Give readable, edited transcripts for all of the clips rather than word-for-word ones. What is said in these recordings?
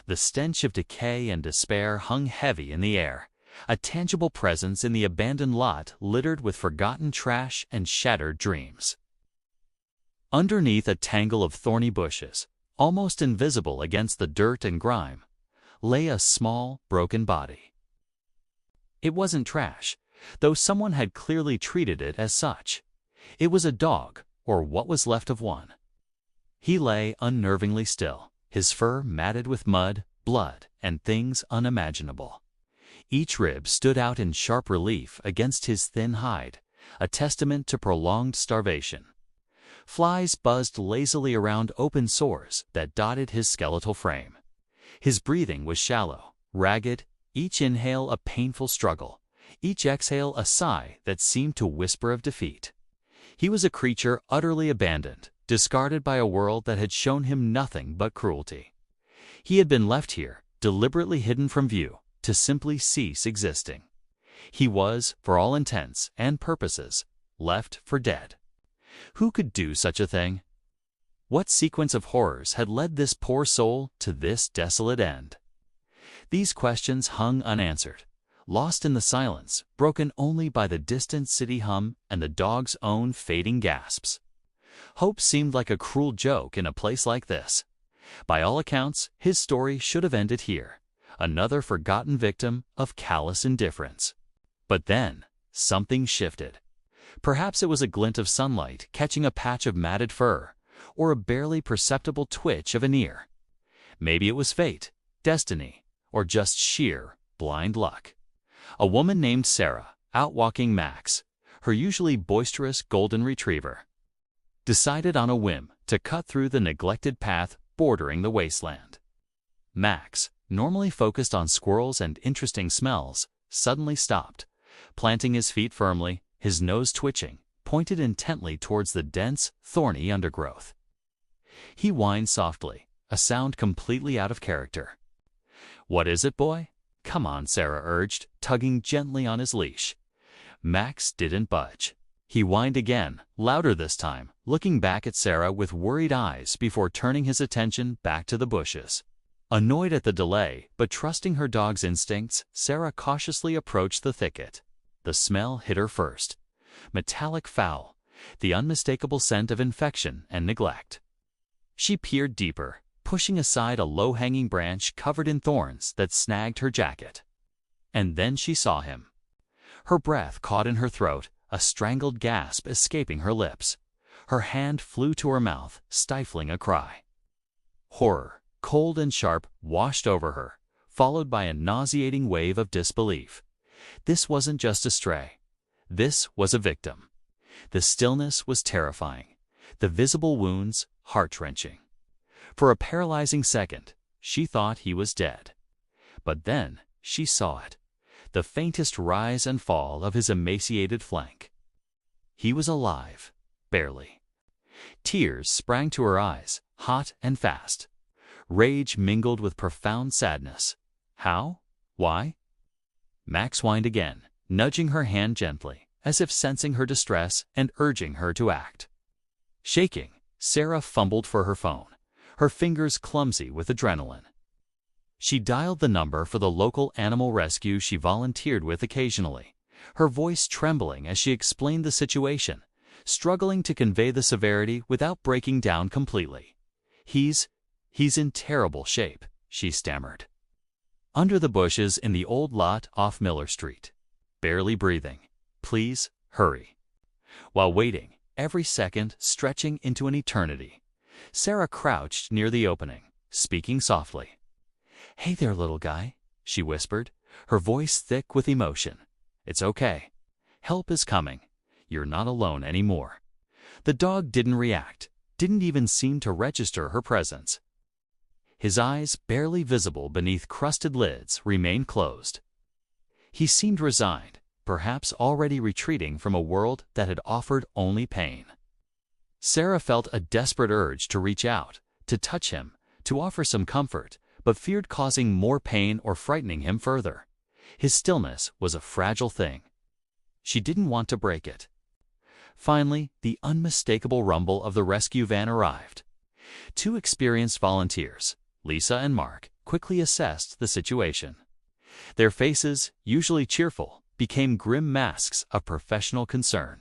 The stench of decay and despair hung heavy in the air, a tangible presence in the abandoned lot littered with forgotten trash and shattered dreams. Underneath a tangle of thorny bushes, almost invisible against the dirt and grime, lay a small, broken body. It wasn't trash, though someone had clearly treated it as such. It was a dog, or what was left of one. He lay unnervingly still, his fur matted with mud, blood, and things unimaginable. Each rib stood out in sharp relief against his thin hide, a testament to prolonged starvation. Flies buzzed lazily around open sores that dotted his skeletal frame. His breathing was shallow, ragged, each inhale a painful struggle, each exhale a sigh that seemed to whisper of defeat. He was a creature utterly abandoned, discarded by a world that had shown him nothing but cruelty. He had been left here, deliberately hidden from view, to simply cease existing. He was, for all intents and purposes, left for dead. Who could do such a thing? What sequence of horrors had led this poor soul to this desolate end? These questions hung unanswered, lost in the silence, broken only by the distant city hum and the dog's own fading gasps. Hope seemed like a cruel joke in a place like this. By all accounts, his story should have ended here, another forgotten victim of callous indifference. But then, something shifted. Perhaps it was a glint of sunlight catching a patch of matted fur, or a barely perceptible twitch of an ear. Maybe it was fate, destiny, or just sheer, blind luck. A woman named Sarah, out walking Max, her usually boisterous golden retriever, decided on a whim to cut through the neglected path bordering the wasteland. Max, normally focused on squirrels and interesting smells, suddenly stopped, planting his feet firmly, his nose twitching, pointed intently towards the dense, thorny undergrowth. He whined softly, a sound completely out of character. "What is it, boy?" "Come on," Sarah urged, tugging gently on his leash. Max didn't budge. He whined again, louder this time, looking back at Sarah with worried eyes before turning his attention back to the bushes. Annoyed at the delay, but trusting her dog's instincts, Sarah cautiously approached the thicket. The smell hit her first. Metallic foul, the unmistakable scent of infection and neglect. She peered deeper, pushing aside a low-hanging branch covered in thorns that snagged her jacket. And then she saw him. Her breath caught in her throat, a strangled gasp escaping her lips. Her hand flew to her mouth, stifling a cry. Horror, cold and sharp, washed over her, followed by a nauseating wave of disbelief. This wasn't just a stray. This was a victim. The stillness was terrifying, the visible wounds heart-wrenching. For a paralyzing second, she thought he was dead. But then she saw it, the faintest rise and fall of his emaciated flank. He was alive, barely. Tears sprang to her eyes, hot and fast. Rage mingled with profound sadness. How? Why? Max whined again, nudging her hand gently, as if sensing her distress and urging her to act. Shaking, Sarah fumbled for her phone, her fingers clumsy with adrenaline. She dialed the number for the local animal rescue she volunteered with occasionally, her voice trembling as she explained the situation, struggling to convey the severity without breaking down completely. He's in terrible shape," she stammered. Under the bushes in the old lot off Miller Street. Barely breathing. "Please, hurry." While waiting, every second stretching into an eternity, Sarah crouched near the opening, speaking softly. "Hey there, little guy," she whispered, her voice thick with emotion. "It's okay. Help is coming. You're not alone anymore." The dog didn't react, didn't even seem to register her presence. His eyes, barely visible beneath crusted lids, remained closed. He seemed resigned, perhaps already retreating from a world that had offered only pain. Sarah felt a desperate urge to reach out, to touch him, to offer some comfort, but feared causing more pain or frightening him further. His stillness was a fragile thing. She didn't want to break it. Finally, the unmistakable rumble of the rescue van arrived. Two experienced volunteers, Lisa and Mark, quickly assessed the situation. Their faces, usually cheerful, became grim masks of professional concern.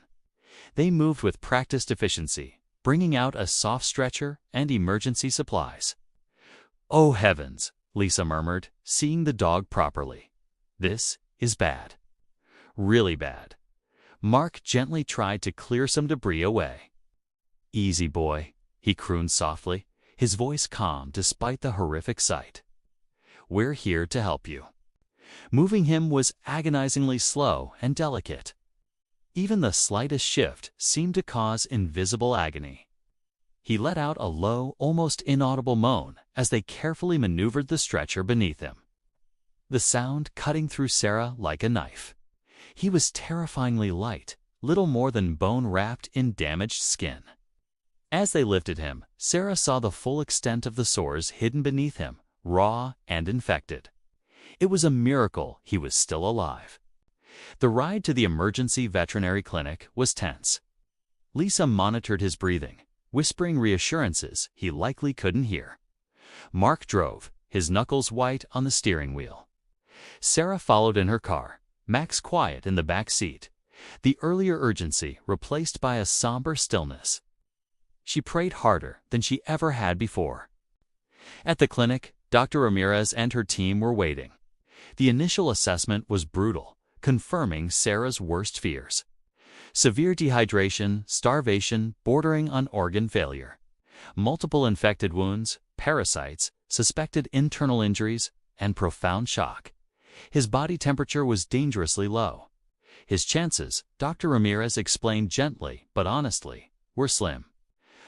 They moved with practiced efficiency, bringing out a soft stretcher and emergency supplies. "Oh heavens," Lisa murmured, seeing the dog properly. "This is bad. Really bad." Mark gently tried to clear some debris away. "Easy, boy," he crooned softly, his voice calm despite the horrific sight. "We're here to help you." Moving him was agonizingly slow and delicate. Even the slightest shift seemed to cause invisible agony. He let out a low, almost inaudible moan as they carefully maneuvered the stretcher beneath him, the sound cutting through Sarah like a knife. He was terrifyingly light, little more than bone wrapped in damaged skin. As they lifted him, Sarah saw the full extent of the sores hidden beneath him, raw and infected. It was a miracle he was still alive. The ride to the emergency veterinary clinic was tense. Lisa monitored his breathing, whispering reassurances he likely couldn't hear. Mark drove, his knuckles white on the steering wheel. Sarah followed in her car, Max quiet in the back seat, the earlier urgency replaced by a somber stillness. She prayed harder than she ever had before. At the clinic, Dr. Ramirez and her team were waiting. The initial assessment was brutal, confirming Sarah's worst fears. Severe dehydration, starvation, bordering on organ failure. Multiple infected wounds, parasites, suspected internal injuries, and profound shock. His body temperature was dangerously low. His chances, Dr. Ramirez explained gently but honestly, were slim.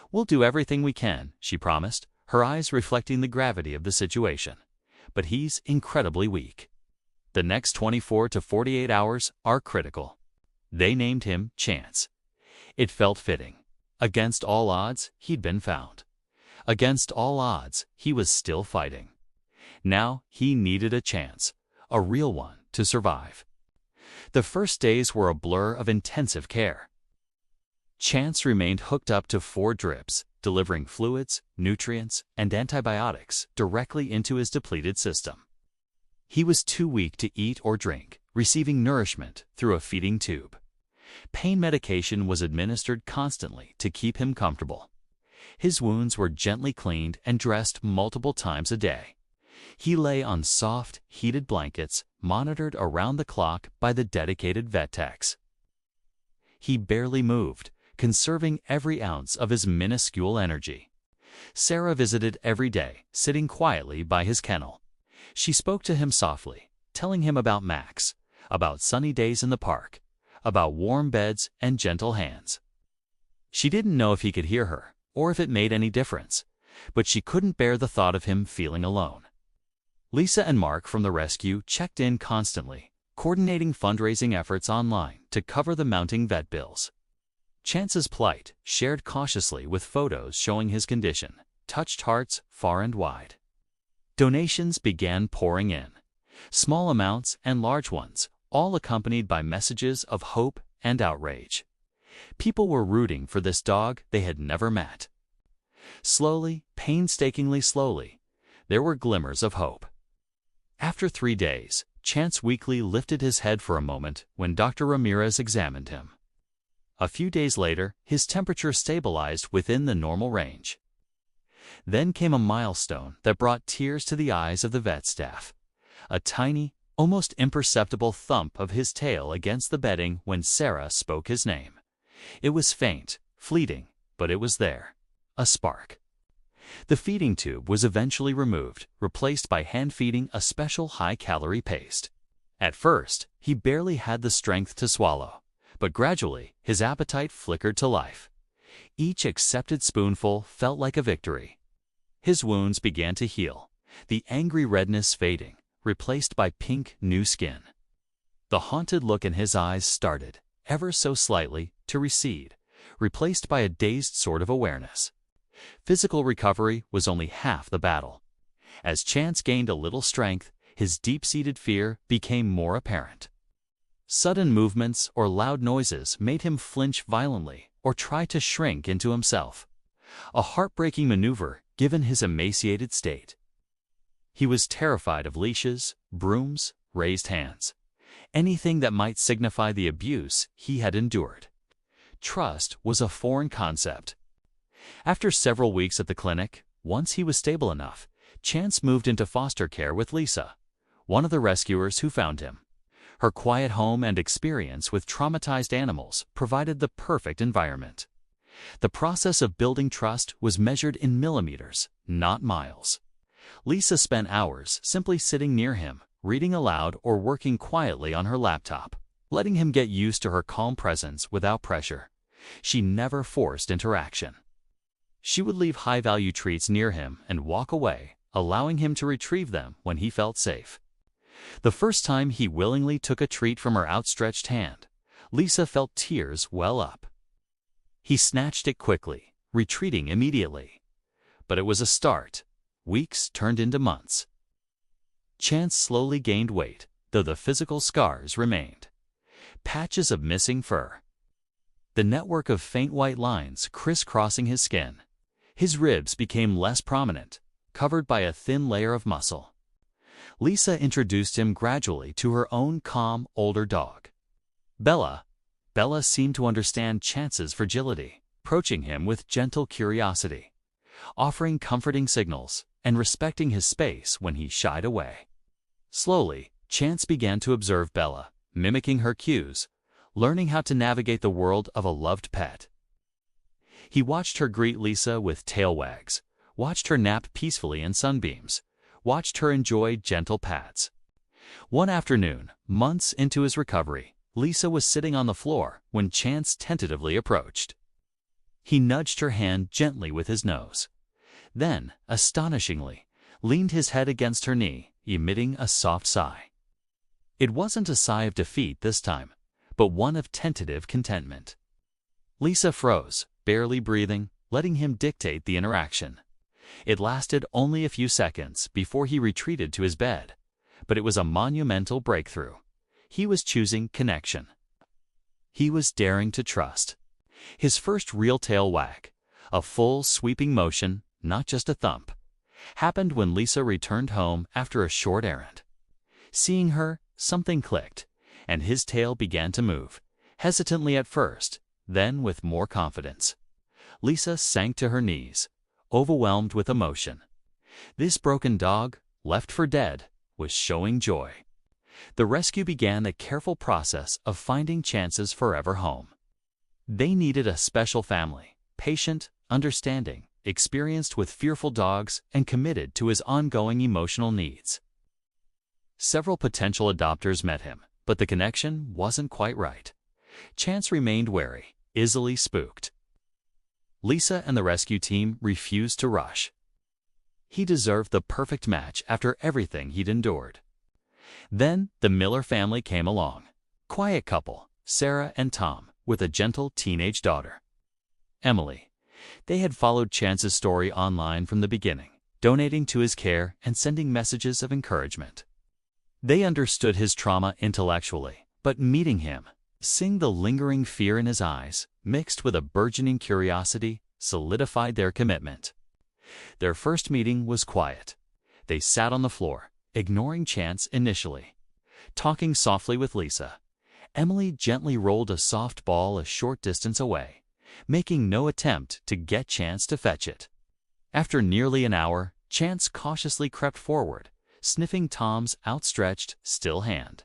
"We'll do everything we can," she promised, her eyes reflecting the gravity of the situation. "But he's incredibly weak. The next 24 to 48 hours are critical." They named him Chance. It felt fitting. Against all odds, he'd been found. Against all odds, he was still fighting. Now he needed a chance, a real one, to survive. The first days were a blur of intensive care. Chance remained hooked up to 4 drips, delivering fluids, nutrients, and antibiotics directly into his depleted system. He was too weak to eat or drink, receiving nourishment through a feeding tube. Pain medication was administered constantly to keep him comfortable. His wounds were gently cleaned and dressed multiple times a day. He lay on soft, heated blankets, monitored around the clock by the dedicated vet techs. He barely moved, conserving every ounce of his minuscule energy. Sarah visited every day, sitting quietly by his kennel. She spoke to him softly, telling him about Max, about sunny days in the park, about warm beds and gentle hands. She didn't know if he could hear her, or if it made any difference, but she couldn't bear the thought of him feeling alone. Lisa and Mark from the rescue checked in constantly, coordinating fundraising efforts online to cover the mounting vet bills. Chance's plight, shared cautiously with photos showing his condition, touched hearts far and wide. Donations began pouring in, small amounts and large ones, all accompanied by messages of hope and outrage. People were rooting for this dog they had never met. Slowly, painstakingly slowly, there were glimmers of hope. After 3 days, Chance weakly lifted his head for a moment when Dr. Ramirez examined him. A few days later, his temperature stabilized within the normal range. Then came a milestone that brought tears to the eyes of the vet staff. A tiny, almost imperceptible thump of his tail against the bedding when Sarah spoke his name. It was faint, fleeting, but it was there. A spark. The feeding tube was eventually removed, replaced by hand-feeding a special high-calorie paste. At first, he barely had the strength to swallow, but gradually his appetite flickered to life. Each accepted spoonful felt like a victory. His wounds began to heal, the angry redness fading, replaced by pink, new skin. The haunted look in his eyes started, ever so slightly, to recede, replaced by a dazed sort of awareness. Physical recovery was only half the battle. As Chance gained a little strength, his deep-seated fear became more apparent. Sudden movements or loud noises made him flinch violently or try to shrink into himself. A heartbreaking maneuver given his emaciated state. He was terrified of leashes, brooms, raised hands, anything that might signify the abuse he had endured. Trust was a foreign concept. After several weeks at the clinic, once he was stable enough, Chance moved into foster care with Lisa, one of the rescuers who found him. Her quiet home and experience with traumatized animals provided the perfect environment. The process of building trust was measured in millimeters, not miles. Lisa spent hours simply sitting near him, reading aloud or working quietly on her laptop, letting him get used to her calm presence without pressure. She never forced interaction. She would leave high-value treats near him and walk away, allowing him to retrieve them when he felt safe. The first time he willingly took a treat from her outstretched hand, Lisa felt tears well up. He snatched it quickly, retreating immediately. But it was a start. Weeks turned into months. Chance slowly gained weight, though the physical scars remained. Patches of missing fur. The network of faint white lines crisscrossing his skin. His ribs became less prominent, covered by a thin layer of muscle. Lisa introduced him gradually to her own calm, older dog. Bella. Bella seemed to understand Chance's fragility, approaching him with gentle curiosity, offering comforting signals and respecting his space when he shied away. Slowly, Chance began to observe Bella, mimicking her cues, learning how to navigate the world of a loved pet. He watched her greet Lisa with tail wags, watched her nap peacefully in sunbeams, watched her enjoy gentle pats. One afternoon, months into his recovery, Lisa was sitting on the floor when Chance tentatively approached. He nudged her hand gently with his nose. Then, astonishingly, leaned his head against her knee, emitting a soft sigh. It wasn't a sigh of defeat this time, but one of tentative contentment. Lisa froze, barely breathing, letting him dictate the interaction. It lasted only a few seconds before he retreated to his bed, but it was a monumental breakthrough. He was choosing connection. He was daring to trust. His first real tail wag, a full, sweeping motion, not just a thump, happened when Lisa returned home after a short errand. Seeing her, something clicked, and his tail began to move, hesitantly at first, then with more confidence. Lisa sank to her knees, overwhelmed with emotion. This broken dog, left for dead, was showing joy. The rescue began the careful process of finding Chance's forever home. They needed a special family, patient, understanding, experienced with fearful dogs, and committed to his ongoing emotional needs. Several potential adopters met him, but the connection wasn't quite right. Chance remained wary, easily spooked. Lisa and the rescue team refused to rush. He deserved the perfect match after everything he'd endured. Then the Miller family came along. Quiet couple, Sarah and Tom, with a gentle teenage daughter, Emily. They had followed Chance's story online from the beginning, donating to his care and sending messages of encouragement. They understood his trauma intellectually, but meeting him, seeing the lingering fear in his eyes, mixed with a burgeoning curiosity, solidified their commitment. Their first meeting was quiet. They sat on the floor, ignoring Chance initially. Talking softly with Lisa, Emily gently rolled a soft ball a short distance away, making no attempt to get Chance to fetch it. After nearly an hour, Chance cautiously crept forward, sniffing Tom's outstretched, still hand.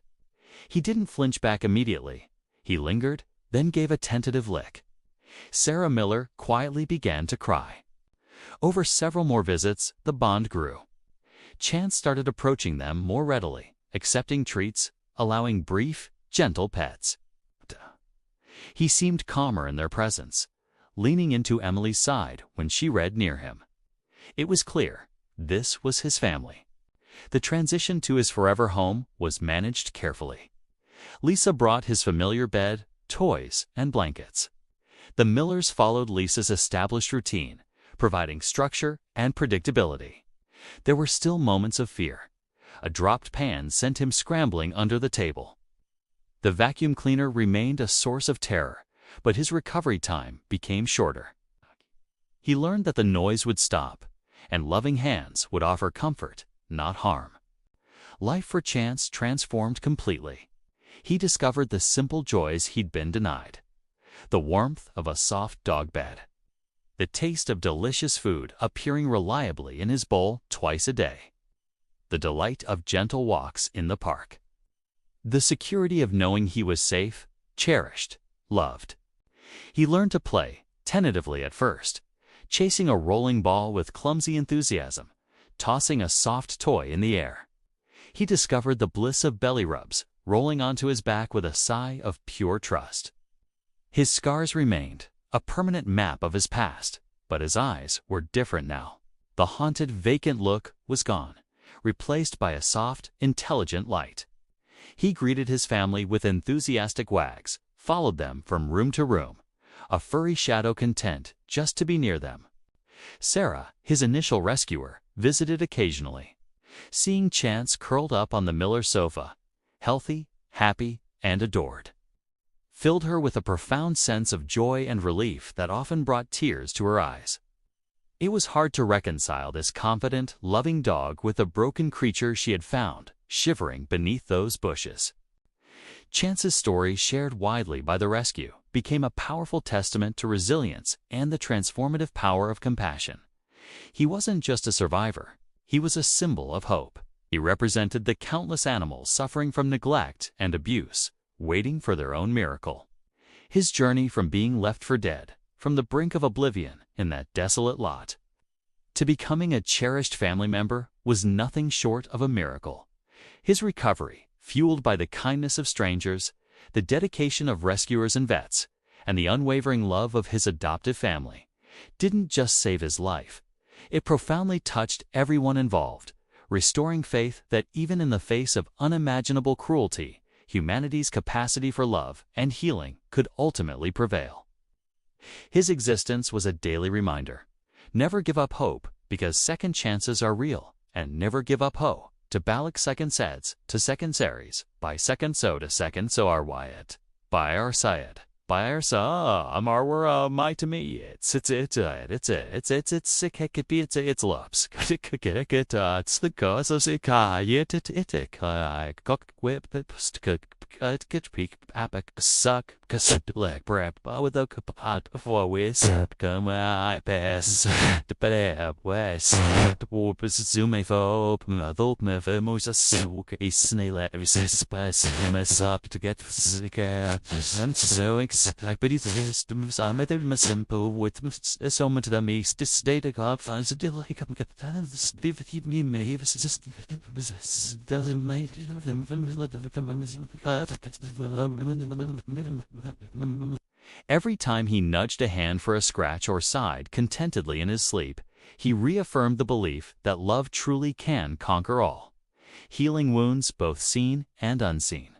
He didn't flinch back immediately. He lingered, then gave a tentative lick. Sarah Miller quietly began to cry. Over several more visits, the bond grew. Chance started approaching them more readily, accepting treats, allowing brief, gentle pets. He seemed calmer in their presence, leaning into Emily's side when she read near him. It was clear, this was his family. The transition to his forever home was managed carefully. Lisa brought his familiar bed, toys, and blankets. The Millers followed Lisa's established routine, providing structure and predictability. There were still moments of fear. A dropped pan sent him scrambling under the table. The vacuum cleaner remained a source of terror, but his recovery time became shorter. He learned that the noise would stop, and loving hands would offer comfort, not harm. Life for Chance transformed completely. He discovered the simple joys he'd been denied. The warmth of a soft dog bed. The taste of delicious food appearing reliably in his bowl twice a day. The delight of gentle walks in the park. The security of knowing he was safe, cherished, loved. He learned to play, tentatively at first, chasing a rolling ball with clumsy enthusiasm, tossing a soft toy in the air. He discovered the bliss of belly rubs, rolling onto his back with a sigh of pure trust. His scars remained, a permanent map of his past, but his eyes were different now. The haunted, vacant look was gone, replaced by a soft, intelligent light. He greeted his family with enthusiastic wags, followed them from room to room, a furry shadow content just to be near them. Sarah, his initial rescuer, visited occasionally. Seeing Chance curled up on the Miller sofa, healthy, happy, and adored, filled her with a profound sense of joy and relief that often brought tears to her eyes. It was hard to reconcile this confident, loving dog with the broken creature she had found, shivering beneath those bushes. Chance's story, shared widely by the rescue, became a powerful testament to resilience and the transformative power of compassion. He wasn't just a survivor. He was a symbol of hope. He represented the countless animals suffering from neglect and abuse, waiting for their own miracle. His journey from being left for dead, from the brink of oblivion in that desolate lot, to becoming a cherished family member was nothing short of a miracle. His recovery, fueled by the kindness of strangers, the dedication of rescuers and vets, and the unwavering love of his adoptive family, didn't just save his life. It profoundly touched everyone involved, restoring faith that even in the face of unimaginable cruelty, humanity's capacity for love and healing could ultimately prevail. His existence was a daily reminder. Never give up hope, because second chances are real, and never give up hope. To balik second seds, to second series, by second so to second so our Wyatt, by our Syed, by our sa amar my to me, it's sick it be it's lops, it's the cause of sick it cock whip get peak apic suck cassette black prep with a pot before we come I pass the bad west the warp is zoom for me for Moses is snail every space mess up to get sick and so like but it's systems I made them simple with so much the mix this data God finds a deal he come get vivid me may just doesn't make Every time he nudged a hand for a scratch or sighed contentedly in his sleep, he reaffirmed the belief that love truly can conquer all, healing wounds both seen and unseen.